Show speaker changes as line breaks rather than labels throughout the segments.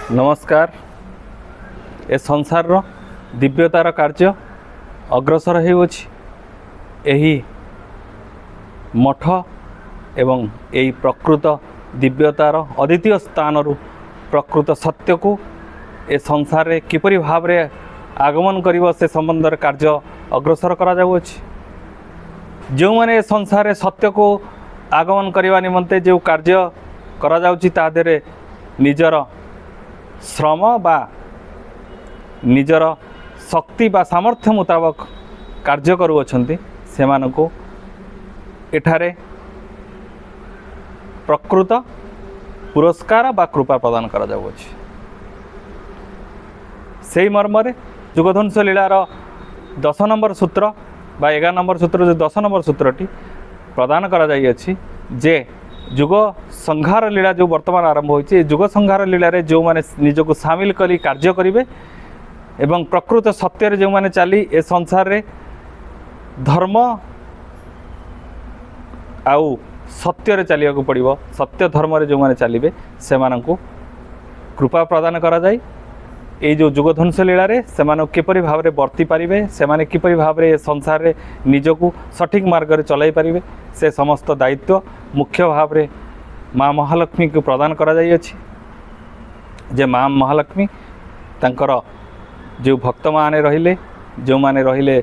नमस्कार। ए संसार दिव्यतार कार्य अग्रसर होउछि एही मठ एवं यही प्रकृत दिव्यतार अद्वितीय स्थान प्रकृत सत्य को ए संसार रे किपरि भाव रे आगमन करिवो से संबंध कार्य अग्रसर करा जाउछि। जो माने संसार रे सत्य को आगमन करने निमंते जो कार्य करा जाउछि ता देरे निजर श्रम बा निजर शक्ति बा सामर्थ्य मुताबक कार्य करुअछन्ति सेमानको एठारे प्रकृत पुरस्कार बा कृपा प्रदान करा जाउछि। सेही मर्मरे जुगध्वंस लीलार 10 नंबर सूत्र बा 11 नंबर सूत्र जो 10 नंबर सूत्रटी प्रदान करा जाइछि जे जुग संहार लीला जो वर्तमान आरंभ होइछि जुग संहार लीला रे जो माने निजको शामिल करी कार्य करिवे एवं प्रकृत सत्य रे जो माने चली ए संसार रे धर्म आउ सत्य रे चलिया को पड़िबो सत्य धर्म रे जो माने चलिबे से माननको कृपा प्रदान करा जाय। ए जो जुगध्वंस लीला रे से मानो किपरि भाव रे वर्ती पारिबे से माने किपरि भाव रे संसार रे निजको सठिक मार्ग रे चलाई पारिबे से समस्त दायित्व मुख्य भाव रे माँ महालक्ष्मी को प्रदान करा जाय अछि। जे माँ महालक्ष्मी तांकर जो भक्त माने रहिले जो माने रहिले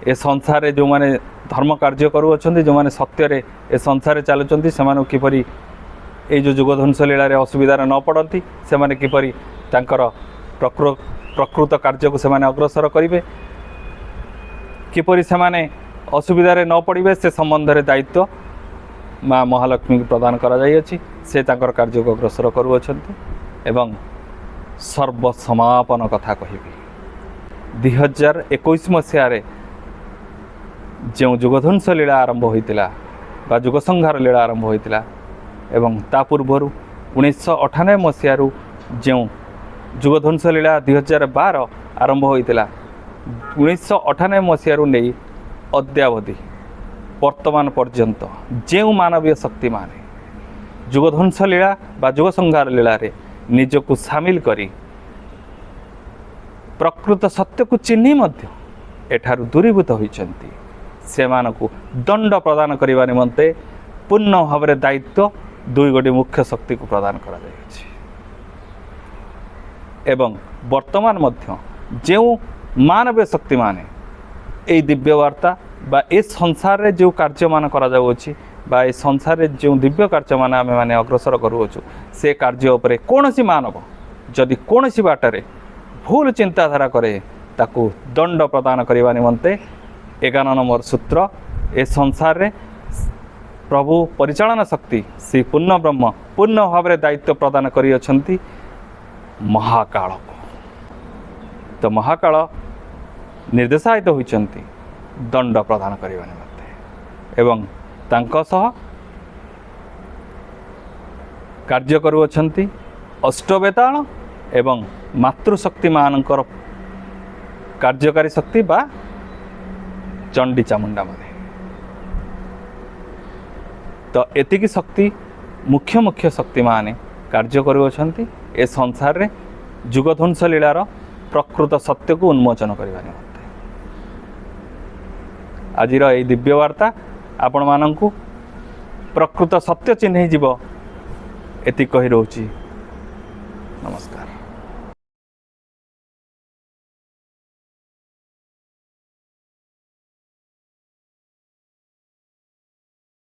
ए संसार रे जो माने धर्म कार्य करू अछन्ति जो माने सत्य रे ए संसार रे चालुचन्ति से माने किपरि ए जो जुगध्वंस लीला रे असुविधा न पड़ती से माने किपरि तांकर प्रकृत कार्य को से माने अग्रसर करिवे किपरि से माने असुविधा रे न पड़िबे से संबंध रे दायित्व माँ महालक्ष्मी को प्रदान करा जाय अछि। से तांकर कार्य को अग्रसर करू अछन्ति एवं सर्वसमापन कथा कहिबी 2021 मसीह रे जो जुगध्वंस लीला आरंभ होइतिला बा जुग संहार लीला आरंभ होइतिला एवं ता पूर्वरु 1998 मसीह रु जो जुगध्वंस लीला 2012 आरंभ होइतिला 1998 मसीह रु नै अद्यावधि वर्तमान पर्यंत जो मानवीय शक्ति माने जुगध्वंस लीला बा जुग संहार लीला रे निजको शामिल करी प्रकृत सत्य को चिन्ही मध्य एठारु दूरीभूत होइचंती से मानकु दंड प्रदान करिवा निमंते पूर्ण भाव रे दायित्व दुई गोटी मुख्य शक्ति को प्रदान करा जायछि। एवं वर्तमान मध्य जो मानवीय शक्ति माने ए दिव्य वार्ता बा ए संसार रे जो कार्य मान करा जाउछि बा ए संसार रे जो दिव्य कार्य मान आमे माने अग्रसर करूछु से कार्य उपरे कोनोसी मानव जदि कोनोसी बाटरे भूल चिंताधारा करे ताकू दंड प्रदान करिवा निमंते 11 नंबर सूत्र ए संसार रे प्रभु परिचालन शक्ति श्री पूर्ण ब्रह्म पूर्ण भाव रे दायित्व प्रदान करि अछंती महाकाल को। तो महाकाल निर्देशायित होइचंती दंड प्रदान करिवा निमंते एवं तांको सह कार्य करू अछंती अष्टवेताल एवं मातृशक्ति मानकर कार्यकारी शक्ति बा चंडी चामुंडा माने। तो एतिकी शक्ति मुख्य मुख्य शक्ति माने कार्य करू अछंती ए संसार रे जुगध्वंस लीलार प्रकृत सत्य को उन्मोचन करिवा निमंते। आजिर ए दिव्य वार्ता आपण मानंकु प्रकृत सत्य चिन्ह जीव एति कहि रहउची। नमस्कार।